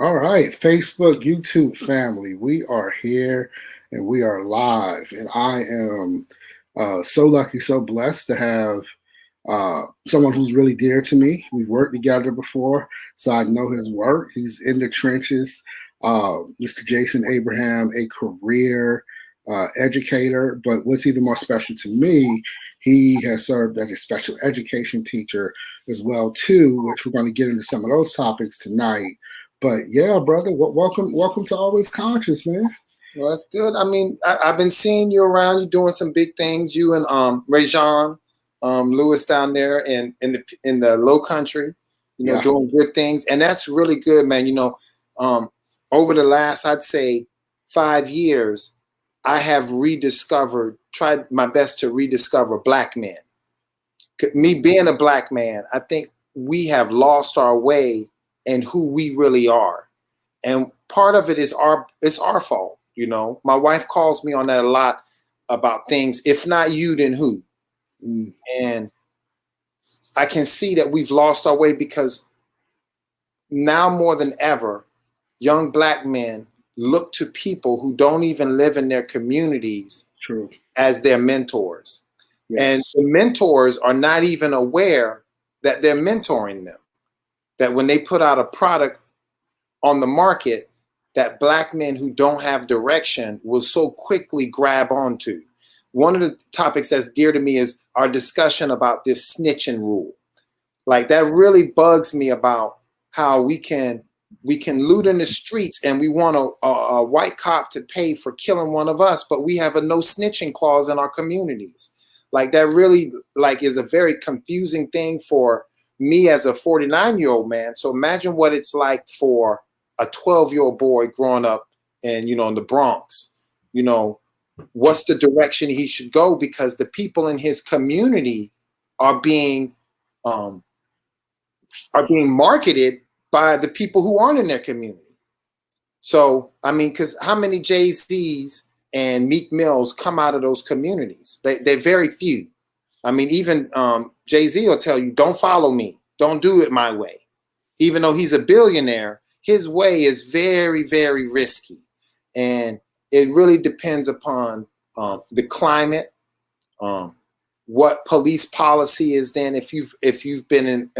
All right, Facebook, YouTube family, we are here and we are live. And I am so lucky, so blessed to have someone who's really dear to me. We've worked together before, so I know his work. He's in the trenches. Mr. Jason Abraham, a career educator, but what's even more special to me, he has served as a special education teacher as well too, which we're going to get into some of those topics tonight. But yeah, brother, welcome to Always Conscious, man. Well, that's good. I mean, I've been seeing you around. You're doing some big things. You and Rajon Lewis down there in the Low Country, Yeah, doing good things, and that's really good, man. Over the last, I'd say, 5 years, I have tried my best to rediscover Black men. Me being a Black man, I think we have lost our way in who we really are, and part of it is our fault. My wife calls me on that a lot about things. If not you, then who? mm, And I can see that we've lost our way because now more than ever, young Black men look to people who don't even live in their communities true. as their mentors. And Yes, the mentors are not even aware that they're mentoring them. That when they put out a product on the market, that Black men who don't have direction will so quickly grab onto. One of the topics that's dear to me is our discussion about this snitching rule. Like that really bugs me about how we can loot in the streets and we want a white cop to pay for killing one of us, but we have a no snitching clause in our communities. Like that really is a very confusing thing for me as a 49-year-old man. So imagine what it's like for a 12-year-old boy growing up in the Bronx. What's the direction he should go, because the people in his community are being um, marketed by the people who aren't in their community. So I mean, because how many JZs and Meek Mills come out of those communities? They're very few. I mean, even JayZ will tell you, don't follow me, don't do it my way. Even though he's a billionaire, his way is very, very risky. And it really depends upon the climate, um, what police policy is. Then if you've been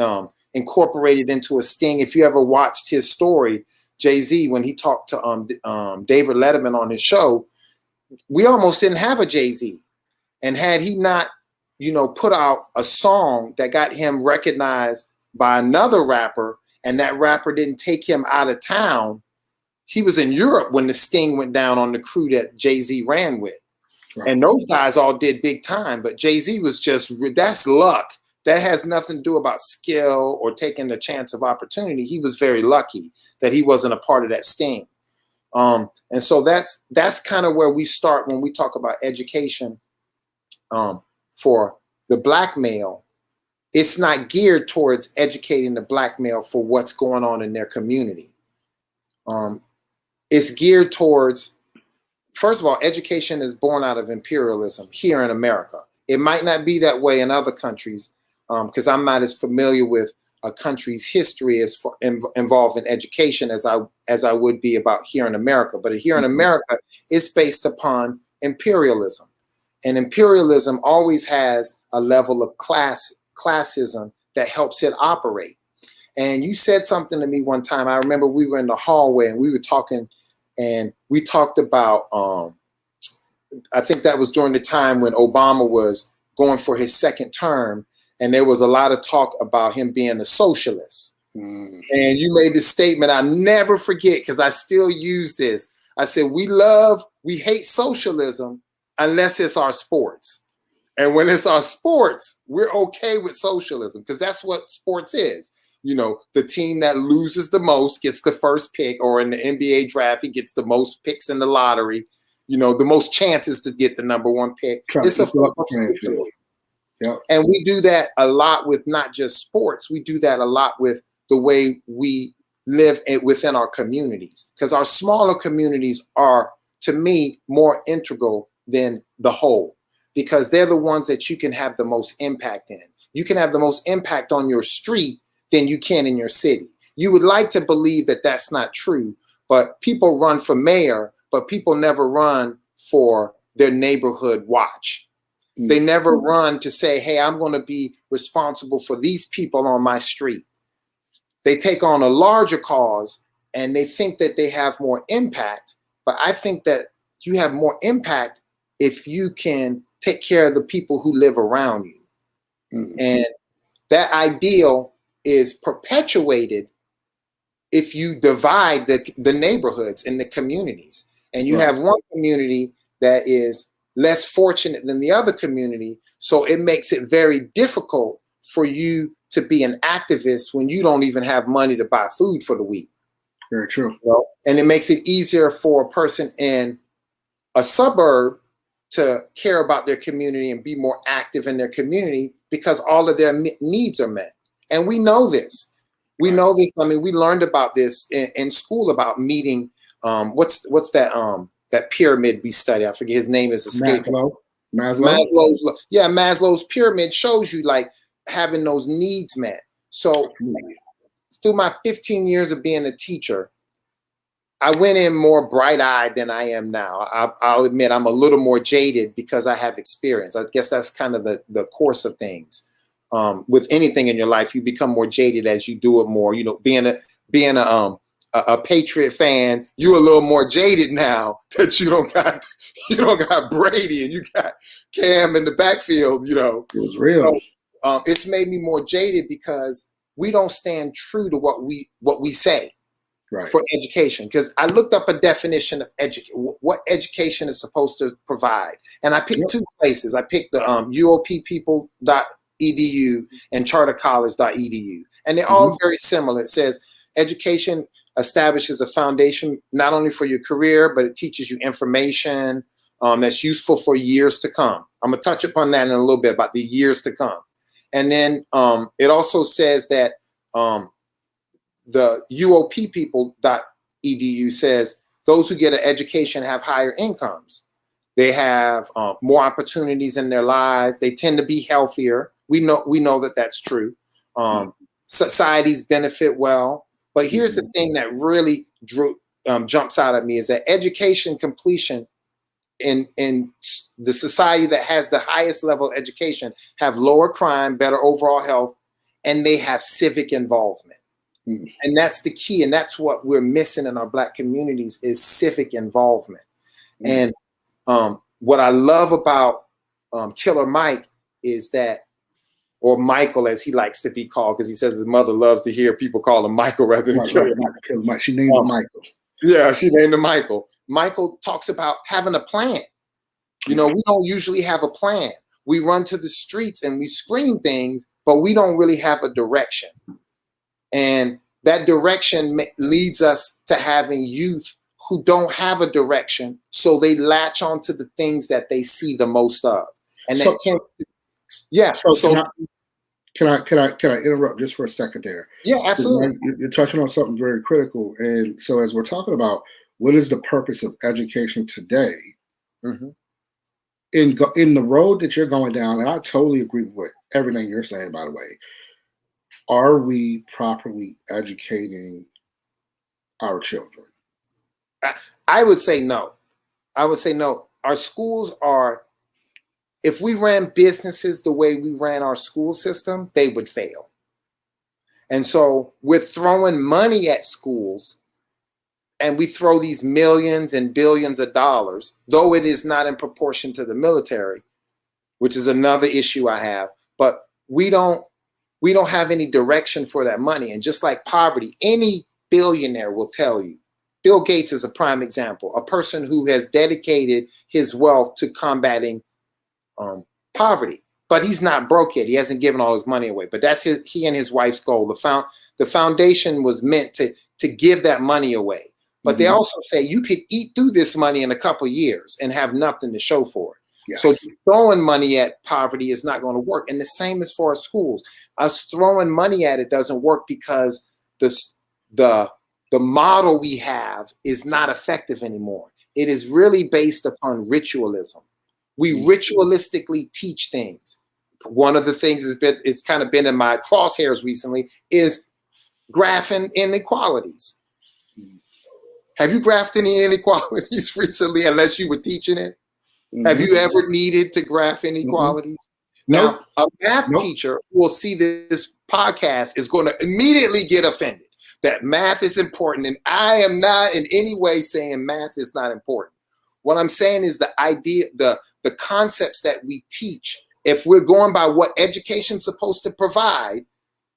incorporated into a sting, if you ever watched his story, JayZ, when he talked to David Letterman on his show, we almost didn't have a JayZ. And had he not, put out a song that got him recognized by another rapper, and that rapper didn't take him out of town, he was in Europe when the sting went down on the crew that JayZ ran with. right. And those guys all did big time, but JayZ was that's luck. That has nothing to do about skill or taking the chance of opportunity. He was very lucky that he wasn't a part of that sting. And so that's kind of where we start when we talk about education for the Black male. It's not geared towards educating the Black male for what's going on in their community. It's geared towards, first of all, education is born out of imperialism here in America. It might not be that way in other countries, because I'm not as familiar with a country's history as involved in education as I would be about here in America. But here in America, it's based upon imperialism. And imperialism always has a level of classism that helps it operate. And you said something to me one time. I remember we were in the hallway and we were talking, and we talked about, I think that was during the time when Obama was going for his second term, and there was a lot of talk about him being a socialist. Mm, And you made this statement I'll never forget, because I still use this. I said, we hate socialism unless it's our sports. And when it's our sports, we're okay with socialism, because that's what sports is. The team that loses the most gets the first pick, or in the NBA draft, he gets the most picks in the lottery, the most chances to get the number one pick. trying It's to a equal up the football playing situation. field. Yep. And we do that a lot with not just sports. We do that a lot with the way we live within our communities, because our smaller communities are, to me, more integral than the whole, because they're the ones that you can have the most impact in. You can have the most impact on your street than you can in your city. you would like to believe that that's not true, but people run for mayor, but people never run for their neighborhood watch. They never run to say, hey, I'm going to be responsible for these people on my street. They take on a larger cause and they think that they have more impact. But I think that you have more impact if you can take care of the people who live around you. And that ideal is perpetuated if you divide the neighborhoods and the communities. And you have one community that is less fortunate than the other community. So it makes it very difficult for you to be an activist when you don't even have money to buy food for the week. Very true. And it makes it easier for a person in a suburb to care about their community and be more active in their community because all of their needs are met. And we know this. We know this. I mean, we learned about this in school about meeting. What's that pyramid we study? I forget his name is escaping. Maslow. Yeah, Maslow's pyramid shows you like having those needs met. So through my 15 years of being a teacher, I went in more bright-eyed than I am now. I'll admit I'm a little more jaded because I have experience. I guess that's kind of the course of things. With anything in your life, you become more jaded as you do it more. You know, being a Patriot fan, you're a little more jaded now that you don't got Brady and you got Cam in the backfield. You know, it was real. So, it's made me more jaded because we don't stand true to what we say. Right. For education, because I looked up a definition of what education is supposed to provide, and I picked two places. I picked the uoppeople.edu and chartercollege.edu, and they're all very similar. It says education establishes a foundation not only for your career, but it teaches you information that's useful for years to come. I'm gonna touch upon that in a little bit about the years to come, and then it also says that. The uoppeople.edu says those who get an education have higher incomes. They have more opportunities in their lives. They tend to be healthier. We know that that's true. Societies benefit well. But here's the thing that really jumps out at me is that education completion in the society that has the highest level of education have lower crime, better overall health, and they have civic involvement. And that's the key. And that's what we're missing in our Black communities is civic involvement. And what I love about Killer Mike is that, or Michael, as he likes to be called, because he says his mother loves to hear people call him Michael rather than Killer Mike. She named him Michael. Yeah, she named him Michael. Michael talks about having a plan. You know, we don't usually have a plan. We run to the streets and we scream things, but we don't really have a direction. And that direction leads us to having youth who don't have a direction, so they latch onto the things that they see the most of. And that can I interrupt just for a second there? Yeah, absolutely. You're touching on something very critical. And so as we're talking about what is the purpose of education today, in the road that you're going down, and I totally agree with everything you're saying, by the way, are we properly educating our children? I would say no. I would say no. Our schools are, if we ran businesses the way we ran our school system, they would fail. And so we're throwing money at schools and we throw these millions and billions of dollars, though it is not in proportion to the military, which is another issue I have, but we don't have any direction for that money. And just like poverty, any billionaire will tell you, Bill Gates is a prime example, a person who has dedicated his wealth to combating poverty, but he's not broke yet. He hasn't given all his money away, but that's he and his wife's goal. The foundation was meant to give that money away. But they also say you could eat through this money in a couple of years and have nothing to show for it. Yes. So throwing money at poverty is not going to work. And the same is for our schools. Us throwing money at it doesn't work because the model we have is not effective anymore. It is really based upon ritualism. We ritualistically teach things. One of the things it's kind of been in my crosshairs recently is graphing inequalities. Have you graphed any inequalities recently, unless you were teaching it? Have you ever needed to graph inequalities? Nope. Now, a math Nope. teacher who will see this podcast is going to immediately get offended that math is important. And I am not in any way saying math is not important. What I'm saying is the idea, the concepts that we teach, if we're going by what education's supposed to provide,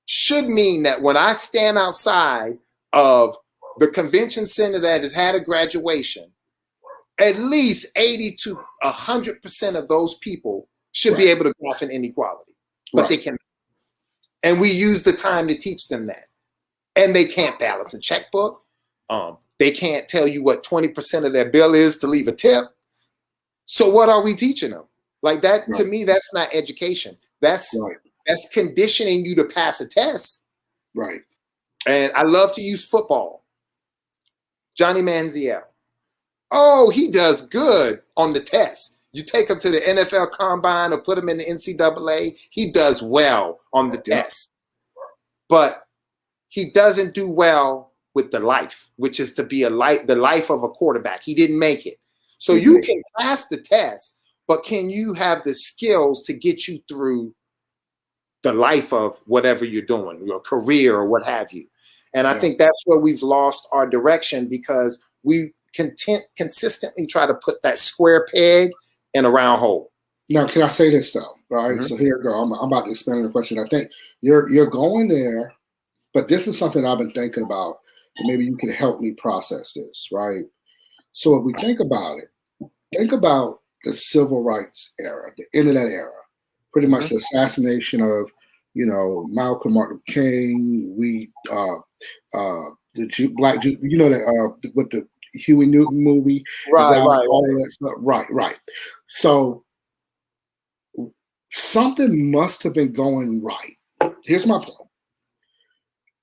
should mean that when I stand outside of the convention center that has had a graduation, at least 80 to 100% of those people should be able to graph an inequality, but they can't. And we use the time to teach them that. And they can't balance a checkbook. They can't tell you what 20% of their bill is to leave a tip. So what are we teaching them? Like that, to me, that's not education. That's conditioning you to pass a test. Right. And I love to use football. Johnny Manziel. Oh, he does good on the test. You take him to the NFL Combine or put him in the NCAA, he does well on the test. But he doesn't do well with the life, which is to be the life of a quarterback. He didn't make it. So you can pass the test, but can you have the skills to get you through the life of whatever you're doing, your career or what have you? And I think that's where we've lost our direction, because we consistently try to put that square peg in a round hole. Now, can I say this though? All right, so here we go. I'm about to expand on the question. I think you're going there, but this is something I've been thinking about, and maybe you can help me process this, right? So if we think about it, think about the civil rights era, the internet era, pretty much the assassination of, Malcolm Martin King, the Black Jew, that with the Huey Newton movie, all of that stuff. Right. So something must have been going right. Here's my point.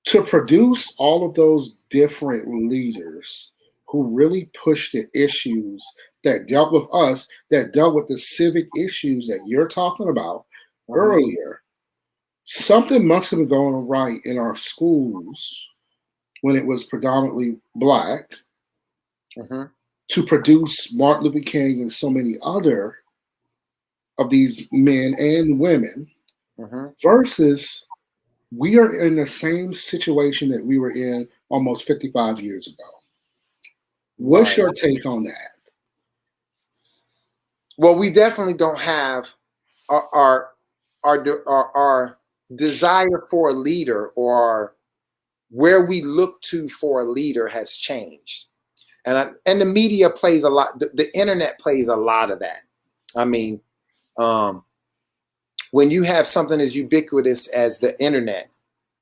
To produce all of those different leaders who really pushed the issues that dealt with us, that dealt with the civic issues that you're talking about earlier, something must have been going right in our schools when it was predominantly Black, to produce Martin Luther King and so many other of these men and women, versus we are in the same situation that we were in almost 55 years ago. What's your take on that? Well, we definitely don't have our desire for a leader, or where we look to for a leader has changed. And the media plays a lot. The internet plays a lot of that. I mean, when you have something as ubiquitous as the internet,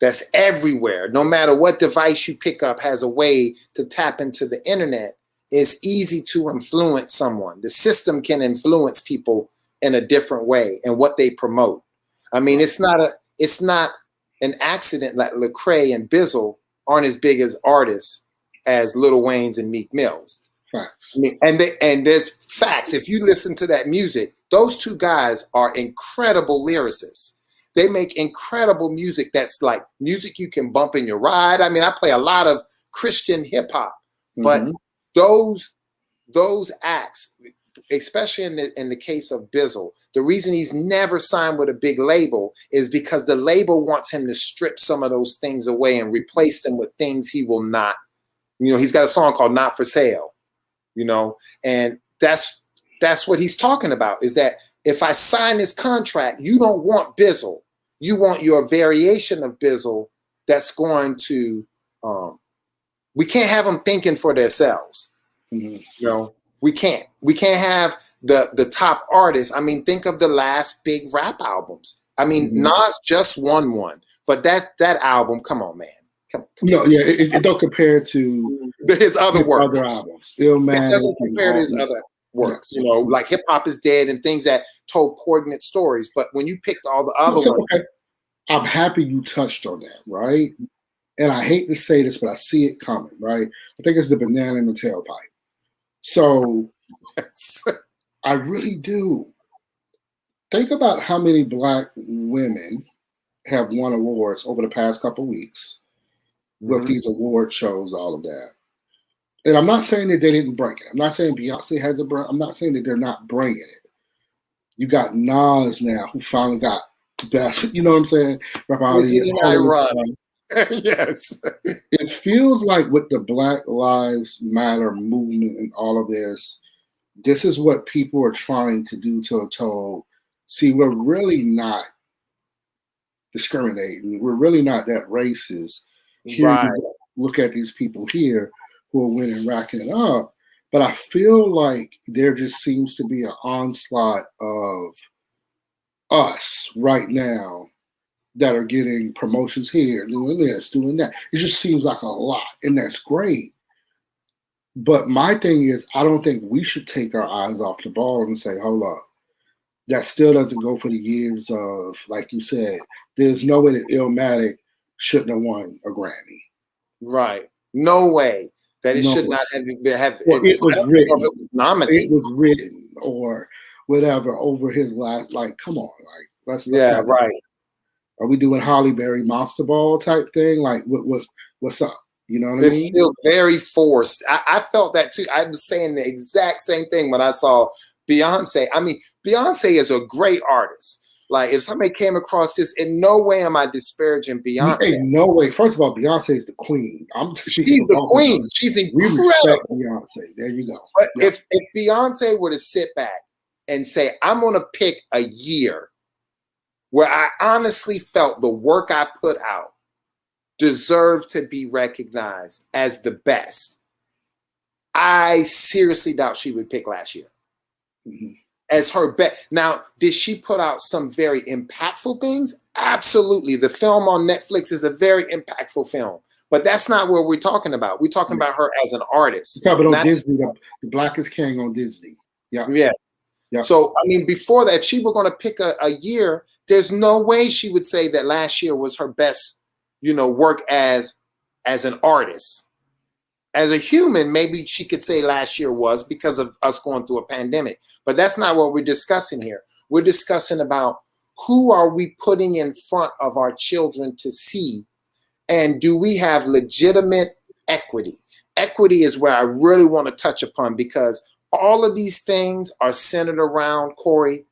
that's everywhere, no matter what device you pick up has a way to tap into the internet, it's easy to influence someone. The system can influence people in a different way and what they promote. I mean, it's not an accident that Lecrae and Bizzle aren't as big as artists as Lil Wayne's and Meek Mill's. Facts. I mean, and there's facts. If you listen to that music, those two guys are incredible lyricists. They make incredible music that's like music you can bump in your ride. I mean, I play a lot of Christian hip hop, but those acts, especially in the case of Bizzle, the reason he's never signed with a big label is because the label wants him to strip some of those things away and replace them with things he will not. He's got a song called "Not for Sale," and that's what he's talking about, is that if I sign this contract, you don't want Bizzle. You want your variation of Bizzle that's going to, we can't have them thinking for themselves. We can't have the top artists. I mean, think of the last big rap albums. I mean, Nas just won one, but that album, come on, man. Come it don't compare to his other works. Other albums. It doesn't compare to his other works. Like Hip Hop is Dead and things that told poignant stories. But when you picked all the other ones, okay. I'm happy you touched on that, right? And I hate to say this, but I see it coming, right? I think it's the banana in the tailpipe. So I really do. Think about how many Black women have won awards over the past couple of weeks. with these award shows, all of that. And I'm not saying that they didn't bring it. I'm not saying Beyonce has bring. I'm not saying that they're not bringing it. You got Nas now, who finally got the best. You know what I'm saying? Yes. It feels like with the Black Lives Matter movement and all of this, this is what people are trying to do to see, we're really not discriminating. We're really not that racist. Here Right. you look at these people here who are winning, racking it up. But I feel like there just seems to be an onslaught of us right now that are getting promotions here, doing this, doing that. It just seems like a lot, and that's great. But my thing is, I don't think we should take our eyes off the ball and say, hold up. That still doesn't go for the years of, like you said, there's no way that Illmatic shouldn't have won a Grammy. Right. No way that it should not have well, it was written. It was nominated. It was written or whatever over his last, like, come on, like let's yeah, right. Are we doing Holly Berry Monster Ball type thing? Like what's up? You know what I mean? It feels very forced. I felt that too. I was saying the exact same thing when I saw Beyonce. I mean, Beyonce is a great artist. Like, if somebody came across this, in no way am I disparaging Beyonce. Hey, no way. First of all, Beyonce is the queen. She's the queen. She's incredible. We respect Beyonce. There you go. But if Beyonce were to sit back and say, I'm going to pick a year where I honestly felt the work I put out deserved to be recognized as the best, I seriously doubt she would pick last year as her best. Now, did she put out some very impactful things? Absolutely. The film on Netflix is a very impactful film, but that's not what we're talking about. We're talking about her as an artist. But on Disney, the Blackest King on Disney. Yeah. Yeah. So, I mean, before that, if she were going to pick a year, there's no way she would say that last year was her best, work as an artist. As a human, maybe she could say last year was because of us going through a pandemic. But that's not what we're discussing here. We're discussing about who are we putting in front of our children to see, and do we have legitimate equity? Equity is where I really want to touch upon, because all of these things are centered around, Corey,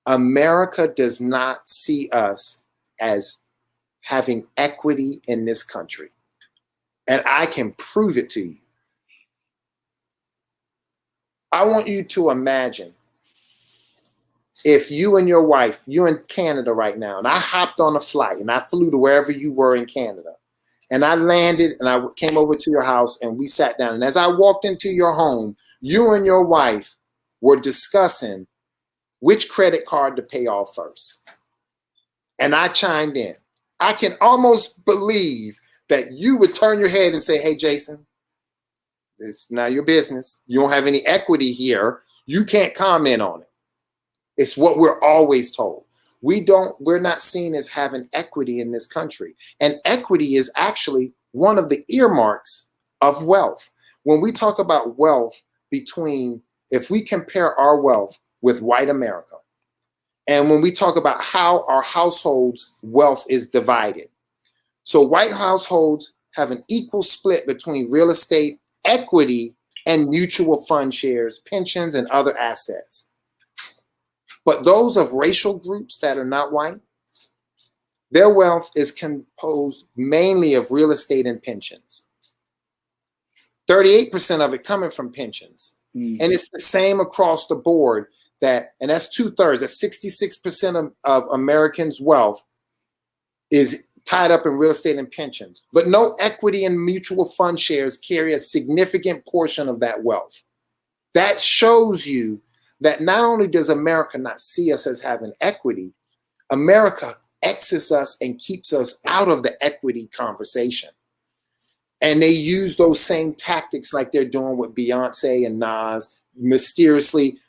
America does not see us as having equity in this country. And I can prove it to you. I want you to imagine if you and your wife, you're in Canada right now, and I hopped on a flight and I flew to wherever you were in Canada, and I landed and I came over to your house and we sat down. And as I walked into your home, you and your wife were discussing which credit card to pay off first. And I chimed in. I can almost believe that you would turn your head and say, hey, Jason, it's not your business. You don't have any equity here. You can't comment on it. It's what we're always told. We're not seen as having equity in this country. And equity is actually one of the earmarks of wealth. When we talk about wealth, if we compare our wealth with white America, and when we talk about how our households' wealth is divided. So white households have an equal split between real estate, equity, and mutual fund shares, pensions, and other assets. But those of racial groups that are not white, their wealth is composed mainly of real estate and pensions. 38% of it coming from pensions. And it's the same across the board, and that's 2/3, that's 66% of Americans' wealth is tied up in real estate and pensions. But no equity and mutual fund shares carry a significant portion of that wealth. That shows you that not only does America not see us as having equity, America exits us and keeps us out of the equity conversation. And they use those same tactics like they're doing with Beyonce and Nas, mysteriously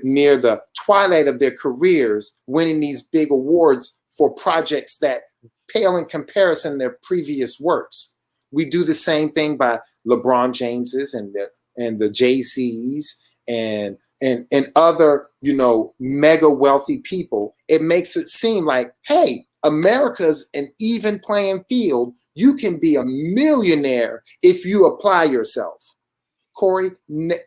near the twilight of their careers, winning these big awards for projects that pale in comparison to their previous works. We do the same thing by LeBron James's and the JayZ's and other, mega wealthy people. It makes it seem like, hey, America's an even playing field. You can be a millionaire if you apply yourself. Corey,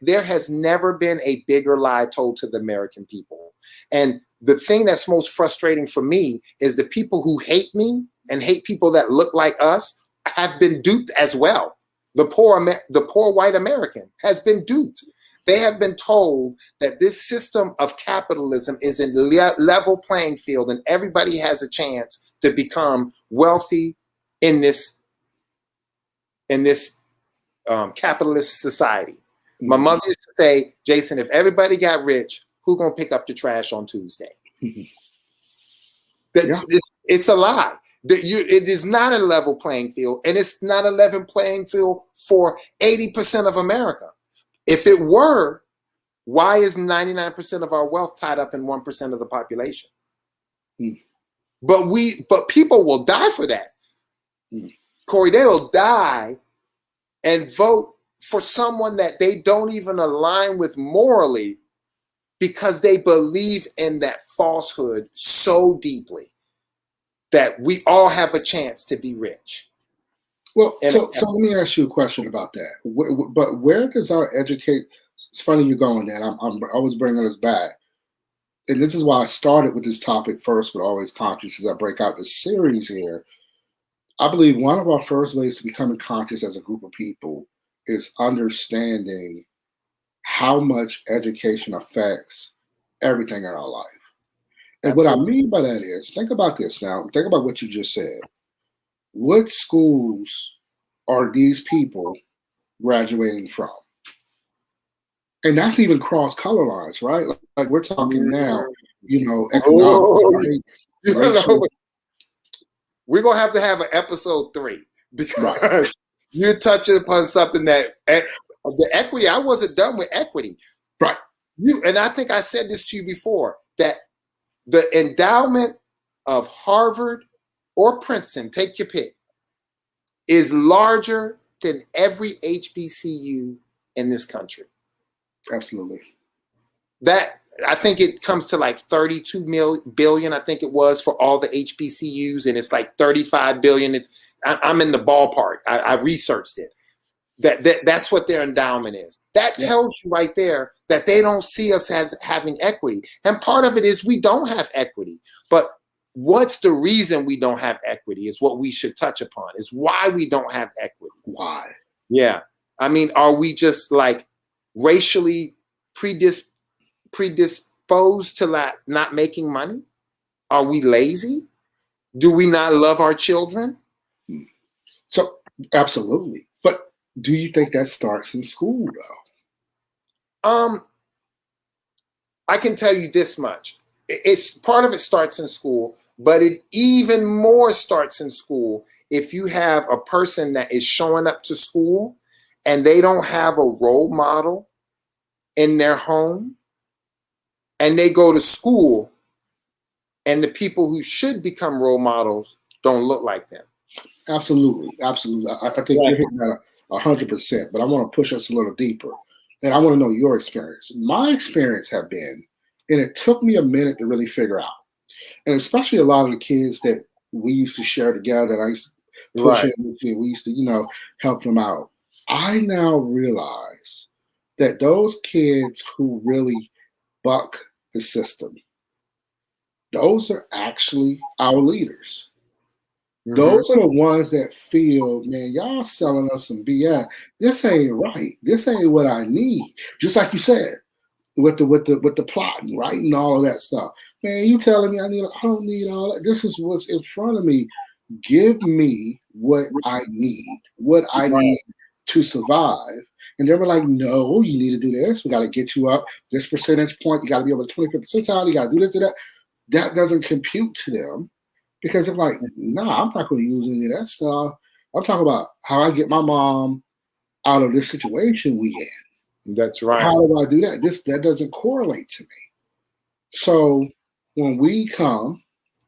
there has never been a bigger lie told to the American people. And the thing that's most frustrating for me is the people who hate me and hate people that look like us have been duped as well. The poor white American has been duped. They have been told that this system of capitalism is a level playing field and everybody has a chance to become wealthy in this capitalist society. My mother used to say, Jason, if everybody got rich, who's going to pick up the trash on Tuesday? It's a lie. It is not a level playing field, and it's not a level playing field for 80% of America. If it were, why is 99% of our wealth tied up in 1% of the population? But people will die for that. Corey, they'll die and vote for someone that they don't even align with morally because they believe in that falsehood so deeply that we all have a chance to be rich. Well, so let me ask you a question about that. But where does our it's funny you're going there. I'm always bringing us back. And this is why I started with this topic first, but always conscious as I break out this series here. I believe one of our first ways to becoming conscious as a group of people is understanding how much education affects everything in our life. And what I mean by that is, think about this now. Think about what you just said. What schools are these people graduating from? And that's even cross color lines, right? Like we're talking now, economics, right? We're going to have an episode 3 because you're touching upon something that the equity, I wasn't done with equity. Right. And I think I said this to you before, that the endowment of Harvard or Princeton, take your pick, is larger than every HBCU in this country. Absolutely. That, I think it comes to like 32 billion, I think it was, for all the HBCUs, and it's like 35 billion. I'm in the ballpark. I researched it. That's what their endowment is. That tells you right there that they don't see us as having equity. And part of it is we don't have equity. But what's the reason we don't have equity is what we should touch upon, is why we don't have equity. Why? Yeah. I mean, are we just like racially predisposed to not making money? Are we lazy? Do we not love our children? So, absolutely. But do you think that starts in school, though? I can tell you this much. It's part of it starts in school, but it even more starts in school if you have a person that is showing up to school and they don't have a role model in their home, and they go to school and the people who should become role models don't look like them. Absolutely. Absolutely. I think you're hitting that 100%, but I want to push us a little deeper. And I want to know your experience. My experience have been, and it took me a minute to really figure out, and especially a lot of the kids that we used to share together, that I used to push in with you, we used to, help them out. I now realize that those kids who really buck the system, those are actually our leaders. Those are the ones that feel, man, y'all selling us some BS. This ain't right. This ain't what I need. Just like you said, with the plotting, right, and all of that stuff. Man, you telling me I don't need all that. This is what's in front of me. Give me what I need to survive. And they were like, no, you need to do this. We got to get you up this percentage point. You got to be able to 25th percentile. You got to do this and that. That doesn't compute to them. Because they're like, nah, I'm not going to use any of that stuff. I'm talking about how I get my mom out of this situation we in. That's right. How do I do that? That doesn't correlate to me. So when we come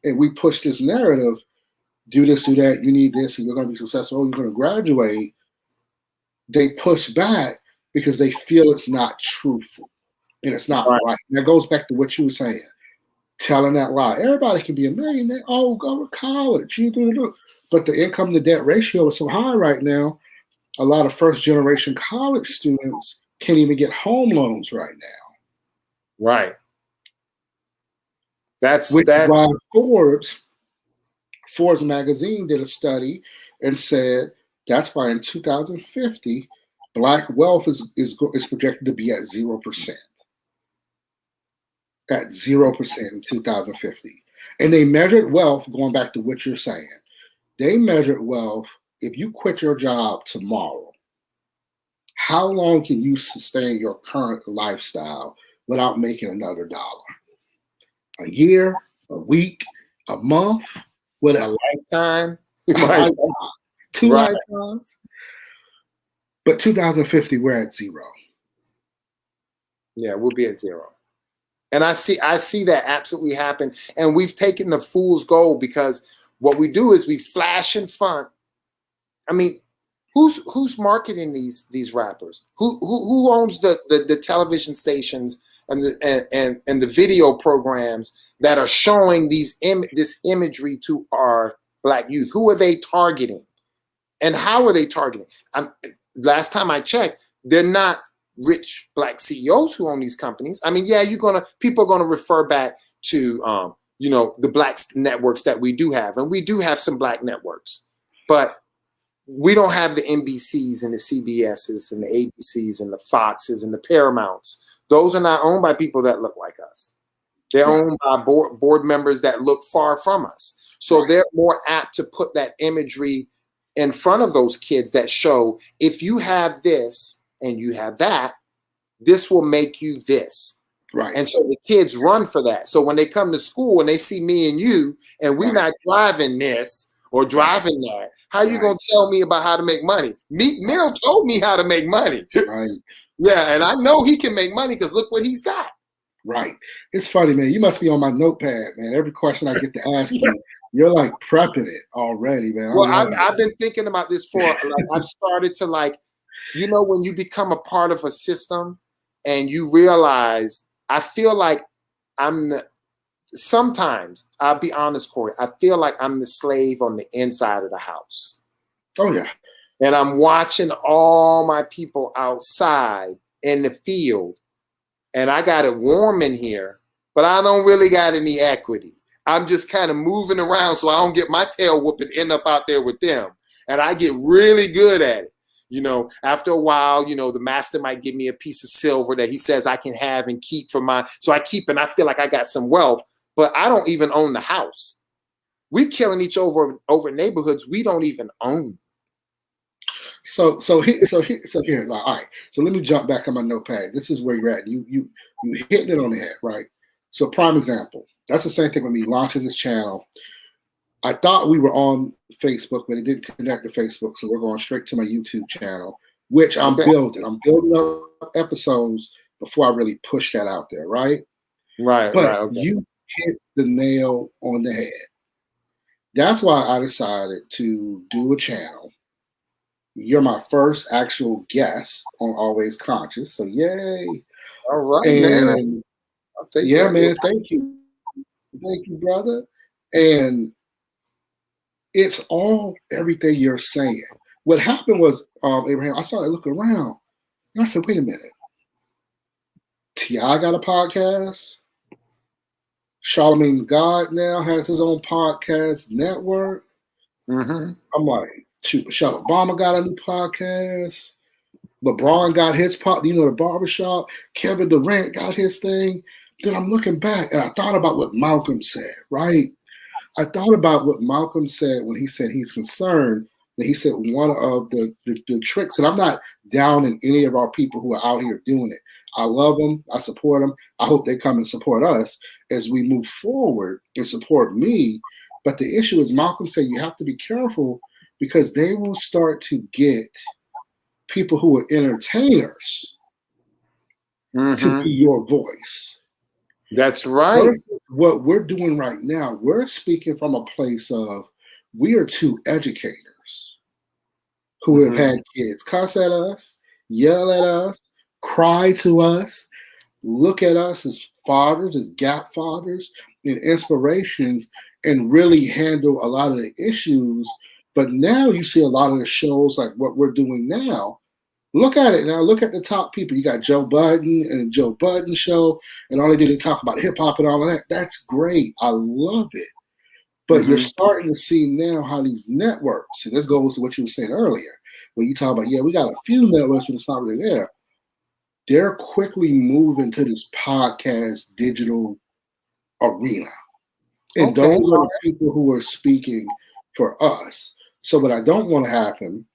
and we push this narrative, do this, do that, you need this, and you're going to be successful, you're going to graduate, they push back because they feel it's not truthful and it's not right. And that goes back to what you were saying. telling that lie. Everybody can be a millionaire. Oh, go to college. But the income to debt ratio is so high right now. A lot of first generation college students can't even get home loans right now. Right. That's Which is that. why Forbes magazine did a study and said that's why in 2050, Black wealth is projected to be at 0%. At 0% in 2050. And they measured wealth, going back to what you're saying. They measured wealth, if you quit your job tomorrow, how long can you sustain your current lifestyle without making another dollar? A year, a week, a month, A whatever. lifetime. A lifetime. Two Right. lifetimes. But 2050, we're at 0. Yeah, we'll be at 0. And I see that absolutely happen. And we've taken the fool's gold, because what we do is we flash in front. I mean, who's marketing these rappers? Who owns the television stations and the video programs that are showing this imagery to our Black youth? Who are they targeting? And how are they targeting? Last time I checked, they're not rich Black CEOs who own these companies. I mean, yeah, people are gonna refer back to the Black networks that we do have, and we do have some Black networks, but we don't have the NBCs and the CBSs and the ABCs and the Foxes and the Paramounts. Those are not owned by people that look like us. They're owned by board members that look far from us. So they're more apt to put that imagery in front of those kids that show, if you have this and you have that, this will make you this. Right. And so the kids run for that. So when they come to school and they see me and you, and we're not driving this or driving that, how you gonna tell me about how to make money? Meek Mill told me how to make money. Right. Yeah, and I know he can make money because look what he's got. Right. It's funny, man. You must be on my notepad, man. Every question I get to ask you, you're like prepping it already, man. Well, I've been thinking about this for, I've started to when you become a part of a system and you realize, I feel like sometimes, I'll be honest, Corey, I feel like I'm the slave on the inside of the house. Oh, yeah. And I'm watching all my people outside in the field, and I got it warm in here, but I don't really got any equity. I'm just kind of moving around so I don't get my tail whooped and end up out there with them. And I get really good at it. After a while, the master might give me a piece of silver that he says I can have and keep so I keep, and I feel like I got some wealth, but I don't even own the house. We're killing each over neighborhoods we don't even own. So here, like, all right. So let me jump back on my notepad. This is where you're at. You hitting it on the head, right? So prime example. That's the same thing with me launching this channel. I thought we were on Facebook, but it didn't connect to Facebook, so we're going straight to my YouTube channel, which I'm building. I'm building up episodes before I really push that out there, right? Right. But you hit the nail on the head. That's why I decided to do a channel. You're my first actual guest on Always Conscious, so yay! All right, man. Man, thank you, brother. And it's everything you're saying. What happened was, Abraham, I started looking around, and I said, "Wait a minute, T.I. got a podcast. Charlamagne God now has his own podcast network." Mm-hmm. I'm like, shoot, Michelle Obama got a new podcast. LeBron got his the barbershop. Kevin Durant got his thing. Then I'm looking back, and I thought about what Malcolm said, right? I thought about what Malcolm said when he said he's concerned that he said one of the tricks, and I'm not down in any of our people who are out here doing it. I love them. I support them. I hope they come and support us as we move forward and support me. But the issue is Malcolm said you have to be careful because they will start to get people who are entertainers to be your voice. That's right. Versus what we're doing right now, we're speaking from a place of we are two educators who have had kids cuss at us, yell at us, cry to us, look at us as fathers, as gap fathers, and inspirations and really handle a lot of the issues. But now you see a lot of the shows like what we're doing now. Look at it now. Look at the top people. You got Joe Budden and the Joe Budden show, and all they do they talk about hip hop and all of that. That's great. I love it. But you're starting to see now how these networks, and this goes to what you were saying earlier, when you talk about, yeah, we got a few networks, but it's not really there. They're quickly moving to this podcast digital arena. And Okay. those are the people who are speaking for us. So what I don't want to happen,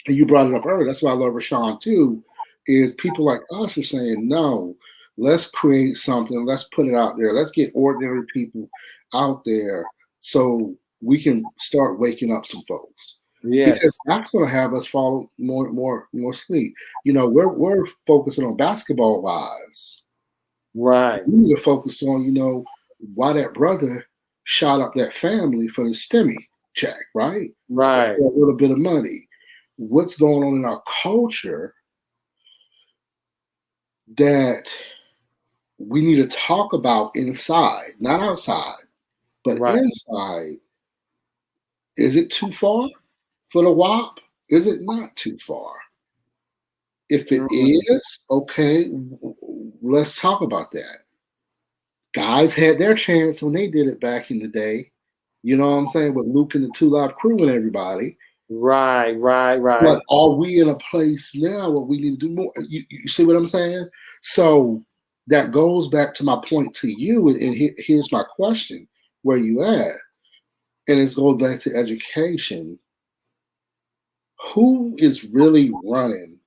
and you brought it up earlier, that's why I love Rashawn too, is people like us are saying, no, let's create something, let's put it out there, let's get ordinary people out there so we can start waking up some folks. Yes. Because that's going to have us fall more sleep. You know, we're focusing on basketball wise. Right. We need to focus on, you know, why that brother shot up that family for the STEMI check, right? Right. For a little bit of money. What's going on in our culture that we need to talk about inside, not outside, but inside. Is it too far for the WAP? Is it not too far? If it is, okay, let's talk about that. Guys had their chance when they did it back in the day. You know what I'm saying? With Luke and the 2 Live Crew and everybody. Right. But are we in a place now where we need to do more? You see what I'm saying? So that goes back to my point to you, and here's my question: where you at? And it goes back to education. Who is really running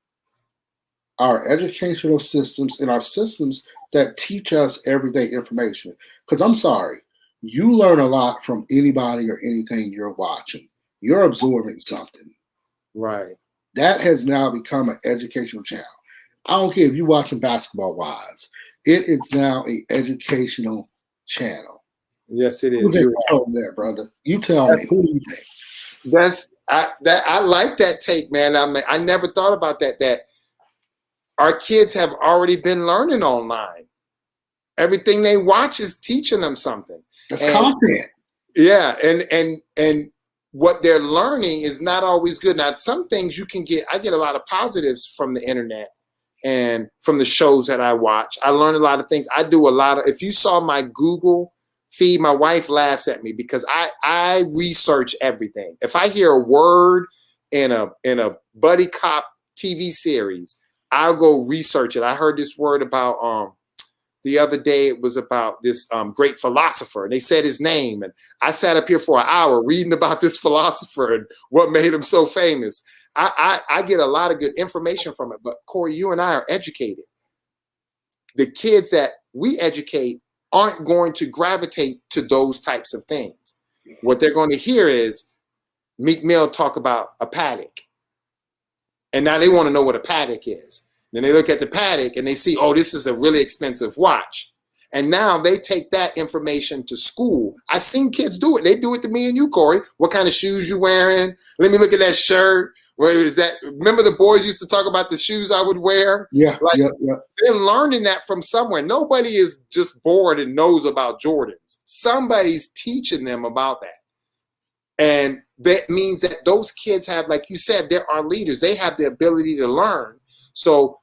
our educational systems and our systems that teach us everyday information? Because I'm sorry, you learn a lot from anybody or anything you're watching. You're absorbing something. Right. That has now become an educational channel. I don't care if you're watching Basketball Wives. It is now an educational channel. Yes, it is. Who's in control there, brother? You tell me. Who do you think? I like that take, man. I never thought about that. That our kids have already been learning online. Everything they watch is teaching them something. That's content. Yeah, and what they're learning is not always good. Now, some things you can get. I get a lot of positives from the internet and from the shows that I watch. I learn a lot of things. I do a lot of. If you saw my Google feed, my wife laughs at me because I research everything. If I hear a word in a buddy cop TV series, I'll go research it. I heard this word about the other day. It was about this great philosopher, and they said his name, and I sat up here for an hour reading about this philosopher and what made him so famous. I get a lot of good information from it. But Corey, you and I are educated. The kids that we educate aren't going to gravitate to those types of things. What they're going to hear is Meek Mill talk about a paddock. And now they want to know what a paddock is. Then they look at the paddock and they see, oh, this is a really expensive watch. And now they take that information to school. I've seen kids do it. They do it to me and you, Corey. What kind of shoes you wearing? Let me look at that shirt. Where is that? Remember the boys used to talk about the shoes I would wear? Yeah, yeah. They're learning that from somewhere. Nobody is just bored and knows about Jordans. Somebody's teaching them about that. And that means that those kids have, like you said, there are leaders. They have the ability to learn. So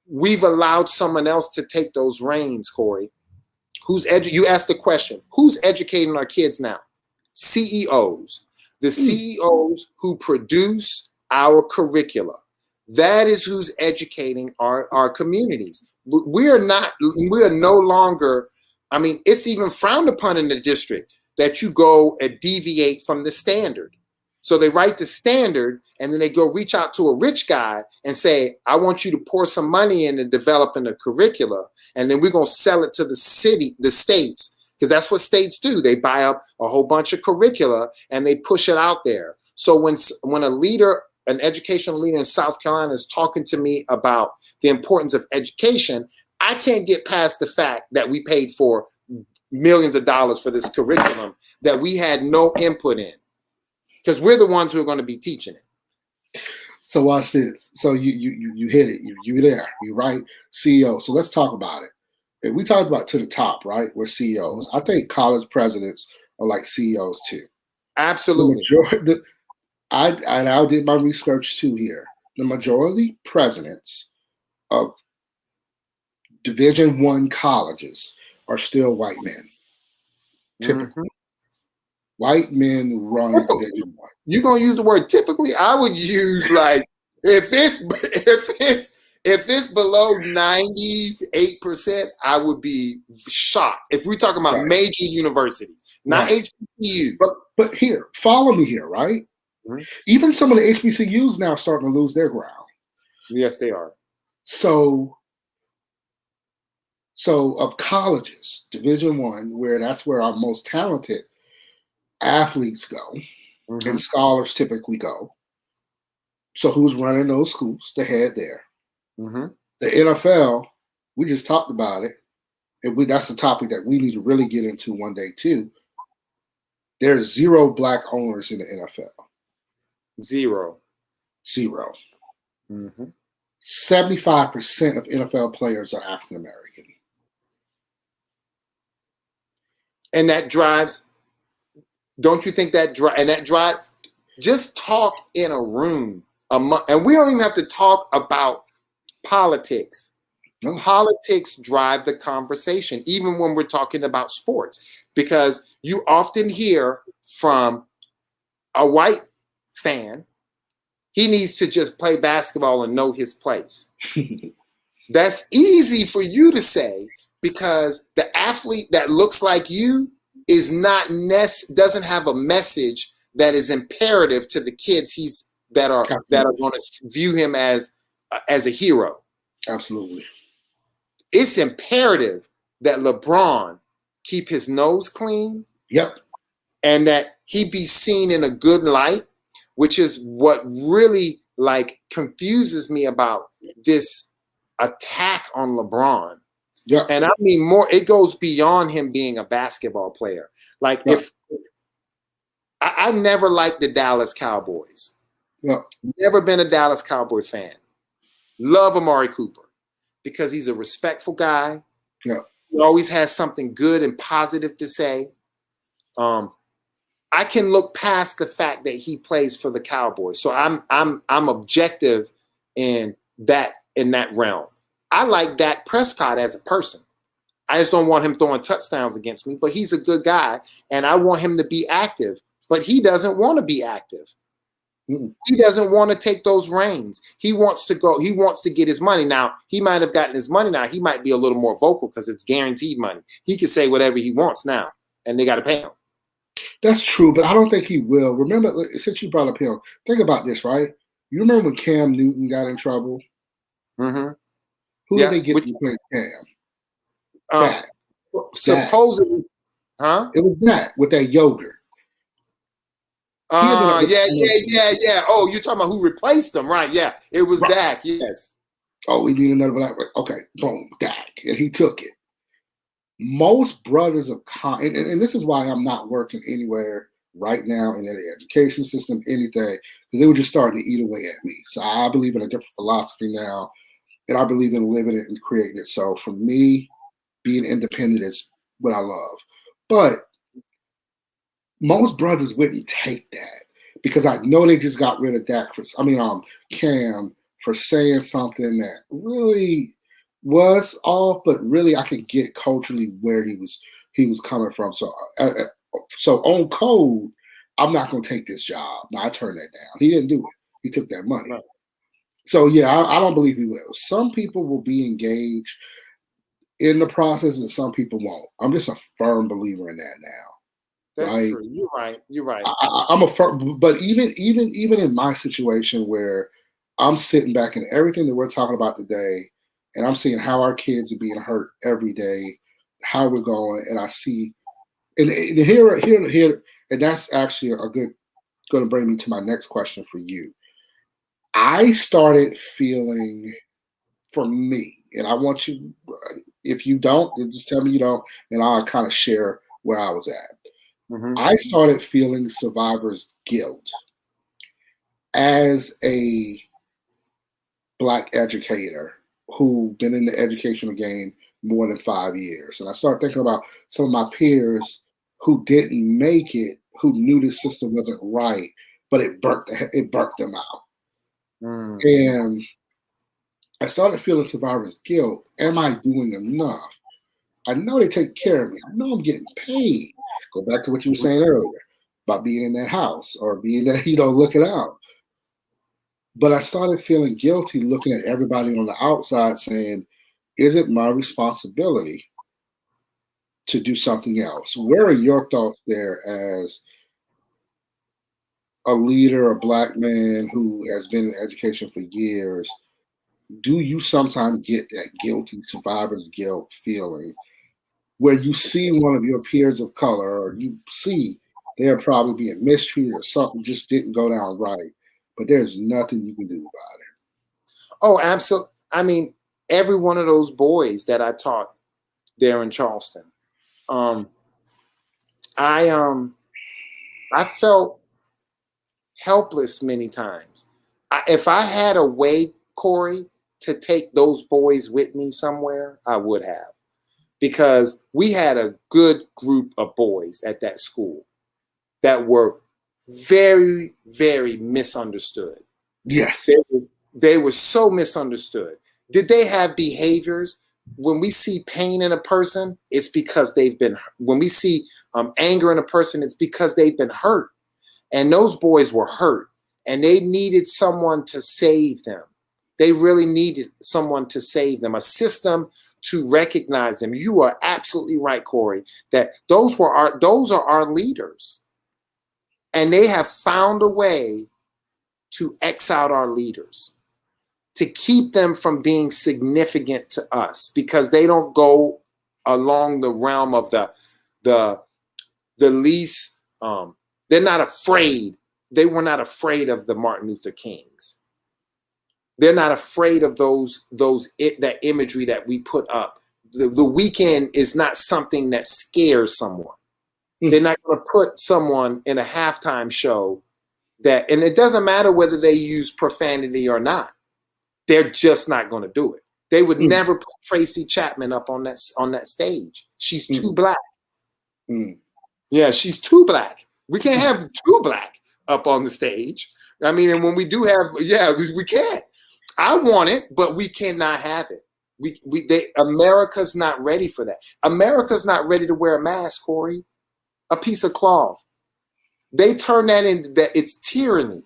we've allowed someone else to take those reins, Corey. You asked the question, who's educating our kids now? CEOs. The CEOs who produce our curricula. That is who's educating our communities. We are no longer, I mean, it's even frowned upon in the district that you go and deviate from the standard. So they write the standard and then they go reach out to a rich guy and say, I want you to pour some money into developing a curricula. And then we're going to sell it to the states, because that's what states do. They buy up a whole bunch of curricula and they push it out there. So when a leader, an educational leader in South Carolina is talking to me about the importance of education, I can't get past the fact that we paid for millions of dollars for this curriculum that we had no input in, because we're the ones who are going to be teaching it. So watch this. So you hit it. You there. You're right. CEO. So let's talk about it. and we talked about to the top, right? We're CEOs. I think college presidents are like CEOs too. The Absolutely. majority, I did my research too here. The majority presidents of Division I colleges are still white men. Typically, white men run Division I. You're gonna use the word typically? I would use like if it's below 98%, I would be shocked. If we're talking about major universities, not HBCUs. But here, follow me here, right? Mm-hmm. Even some of the HBCUs now starting to lose their ground. Yes, they are. So of colleges, Division I, that's where our most talented athletes go, and scholars typically go. So who's running those schools? The head there. The NFL, we just talked about it, and that's a topic that we need to really get into one day too. There's 0 black owners in the NFL. 0. 75% of NFL players are African American. And that drives, don't you think that drives, just talk in a room, and we don't even have to talk about politics. No. Politics drive the conversation, even when we're talking about sports, because you often hear from a white fan, he needs to just play basketball and know his place. That's easy for you to say, because the athlete that looks like you is doesn't have a message that is imperative to the kids that are going to view him as a hero. Absolutely. It's imperative that LeBron keep his nose clean. Yep. And that he be seen in a good light, which is what really confuses me about this attack on LeBron. Yeah. And I mean more, it goes beyond him being a basketball player. If I never liked the Dallas Cowboys. Yeah. Never been a Dallas Cowboy fan. Love Amari Cooper because he's a respectful guy. Yeah. He always has something good and positive to say. I can look past the fact that he plays for the Cowboys. So I'm objective in that realm. I like Dak Prescott as a person. I just don't want him throwing touchdowns against me, but he's a good guy and I want him to be active, but he doesn't want to be active. He doesn't want to take those reins. He wants to go. He wants to get his money. Now, he might have gotten his money now. He might be a little more vocal because it's guaranteed money. He can say whatever he wants now, and they got to pay him. That's true, but I don't think he will. Remember, since you brought up him, think about this, right? You remember when Cam Newton got in trouble? Mm-hmm. Who did they get to replace Cam? Dak. Supposedly, huh? It was Dak with that yogurt. Yeah. Oh, you're talking about who replaced him, right? Yeah, it was Dak. Yes. Oh, we need another black. Okay, boom, Dak, and he took it. Most brothers of and this is why I'm not working anywhere right now in the education system, anything, because they were just starting to eat away at me. So I believe in a different philosophy now, and I believe in living it and creating it. So for me, being independent is what I love. But most brothers wouldn't take that because I know they just got rid of Dak Cam for saying something that really was off, but really I could get culturally where he was coming from. So on code, I'm not going to take this job. No, I turned that down. He didn't do it. He took that money. Right. So yeah, I don't believe he will. Some people will be engaged in the process, and some people won't. I'm just a firm believer in that now. That's true. You're right. I'm a firm, but even in my situation where I'm sitting back and everything that we're talking about today, and I'm seeing how our kids are being hurt every day, how we're going, and I see, and here, and that's actually going to bring me to my next question for you. I started feeling, for me, and I want you, if you don't, just tell me you don't, and I'll kind of share where I was at. Mm-hmm. I started feeling survivor's guilt as a Black educator who been in the educational game more than 5 years. And I started thinking about some of my peers who didn't make it, who knew the system wasn't right, but it burnt them out. Mm. And I started feeling survivor's guilt. Am I doing enough? I know they take care of me. I know I'm getting paid. Go back to what you were saying earlier about being in that house or being that, looking out. But I started feeling guilty looking at everybody on the outside saying, is it my responsibility to do something else? Where are your thoughts there as a leader, a Black man who has been in education for years? Do you sometimes get that guilty survivor's guilt feeling where you see one of your peers of color or you see they're probably being mistreated or something just didn't go down right, but there's nothing you can do about it? Oh, absolutely. I mean, every one of those boys that I taught there in Charleston, um, I felt helpless many times. If I had a way, Corey, to take those boys with me somewhere, I would have, because we had a good group of boys at that school that were very, very misunderstood. Yes. They were so misunderstood. Did they have behaviors? When we see pain in a person, it's because they've been, when we see anger in a person, it's because they've been hurt. And those boys were hurt and they needed someone to save them. They really needed someone to save them, a system to recognize them. You are absolutely right, Corey, that those are our leaders. And they have found a way to X out our leaders, to keep them from being significant to us, because they don't go along the realm of the least. They're not afraid. They were not afraid of the Martin Luther Kings. They're not afraid of that imagery that we put up. The weekend is not something that scares someone. They're not going to put someone in a halftime show and it doesn't matter whether they use profanity or not. They're just not going to do it. They would never put Tracy Chapman up on that stage. She's too Black. Yeah, she's too Black. We can't have too Black up on the stage. I mean, and when we do have, we can't. I want it, but we cannot have it. America's not ready for that. America's not ready to wear a mask, Corey. A piece of cloth. They turn that into that. It's tyranny.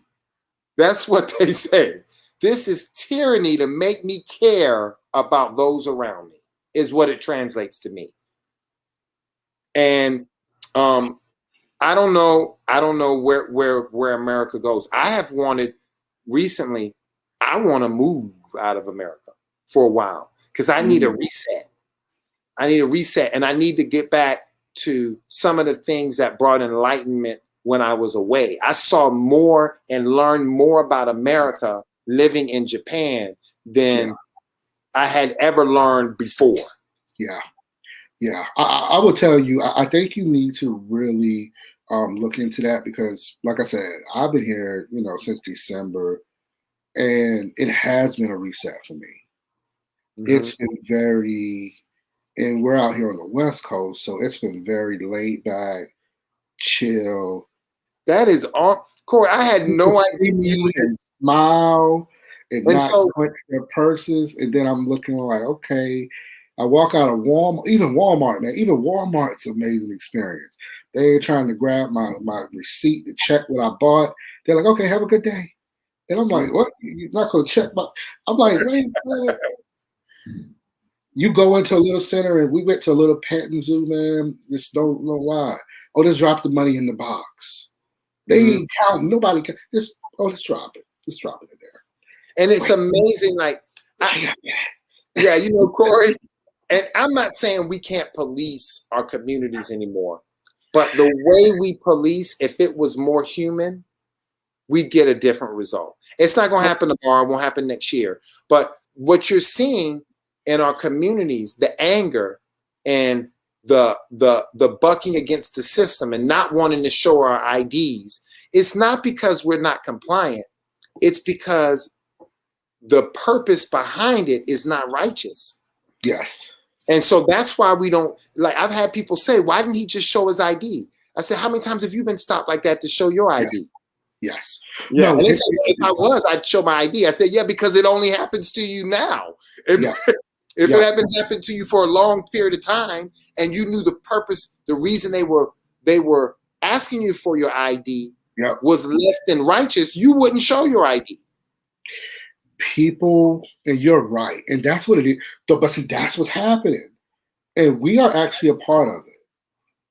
That's what they say. This is tyranny to make me care about those around me, is what it translates to me. And I don't know where America goes. I have wanted recently, I want to move out of America for a while because I need a reset. I need a reset, and I need to get back to some of the things that brought enlightenment when I was away. I saw more and learned more about America living in Japan than I had ever learned before. Yeah. I will tell you, I think you need to really look into that because, like I said, I've been here, since December, and it has been a reset for me. It's been and we're out here on the West Coast, so it's been very laid back, chill. That is all, Corey. I had no idea. And smile and not clench their purses, and then I'm looking like, okay. I walk out of Walmart, even Walmart, man. Even Walmart's an amazing experience. They ain't trying to grab my receipt to check what I bought. They're like, okay, have a good day. And I'm like, what? You're not gonna check my? I'm like, wait a minute. You go into a little center, and we went to a little petting zoo, man. Just don't know why. Oh, just drop the money in the box. They ain't counting. Nobody can. Just let's drop it. Just drop it in there. And it's amazing. Like, Corey. And I'm not saying we can't police our communities anymore, but the way we police, if it was more human, we'd get a different result. It's not going to happen tomorrow. It won't happen next year. But what you're seeing in our communities, the anger and the bucking against the system and not wanting to show our IDs, it's not because we're not compliant. It's because the purpose behind it is not righteous. Yes. And so that's why we don't, like, I've had people say, why didn't he just show his ID? I said, how many times have you been stopped like that to show your ID? Yes. Yeah. No, And they said, well, if I was, I'd show my ID. I said, yeah, because it only happens to you now. If, yeah, if yeah, it had been happened to you for a long period of time and you knew the purpose, the reason they were asking you for your ID yeah. was less than righteous, you wouldn't show your ID. People, and you're right. And that's what it is. But see, that's what's happening. And we are actually a part of it.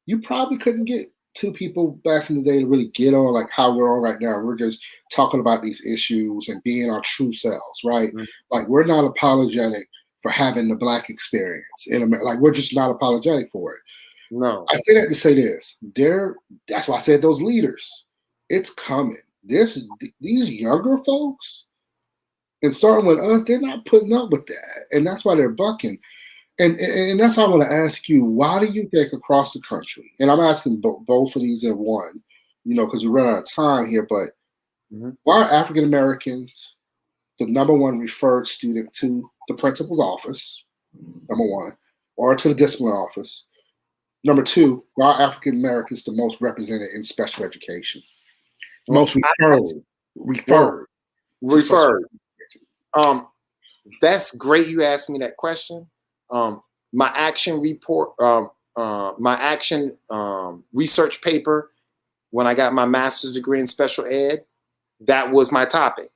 You probably couldn't get two people back in the day to really get on like how we're on right now. We're just talking about these issues and being our true selves, right? Mm-hmm. Like we're not apologetic for having the Black experience in America. Like we're just not apologetic for it. No. I say that to say this. That's why I said those leaders. It's coming. These younger folks, and starting with us, they're not putting up with that. And that's why they're bucking. And that's why I want to ask you, why do you think across the country, and I'm asking both of these in one, because we run out of time here, but why are African Americans the number one referred student to the principal's office, number one, or to the discipline office? Number two, why are African Americans the most represented in special education? Most referred. That's great you asked me that question. My action report, my action research paper, when I got my master's degree in special ed, that was my topic,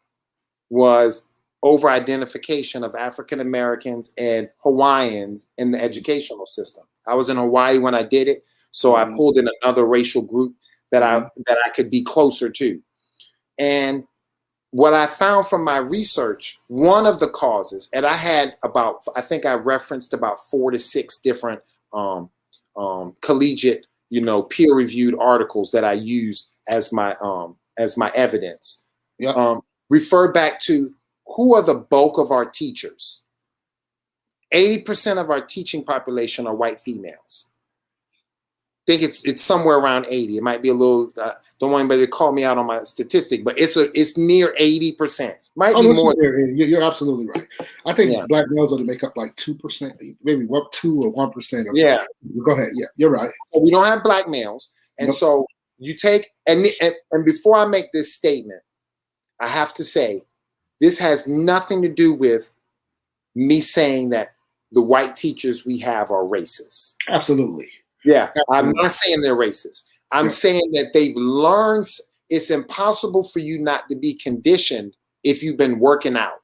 was over-identification of African Americans and Hawaiians in the educational system. I was in Hawaii when I did it, so I pulled in another racial group that I could be closer to. And what I found from my research, one of the causes, and I think I referenced about 4 to 6 different collegiate, peer-reviewed articles that I use as my evidence. Yeah. Refer back to who are the bulk of our teachers. 80% of our teaching population are white females. I think it's somewhere around 80. It might be a little. Don't want anybody to call me out on my statistic, but it's near 80%. Might be more. You're absolutely right. I think Black males ought to make up like 2%, maybe 2 or 1%. Yeah. Go ahead. Yeah, you're right. We don't have Black males, and so you take and before I make this statement, I have to say this has nothing to do with me saying that the white teachers we have are racist. Absolutely. Yeah, I'm not saying they're racist. I'm saying that they've learned. It's impossible for you not to be conditioned if you've been working out.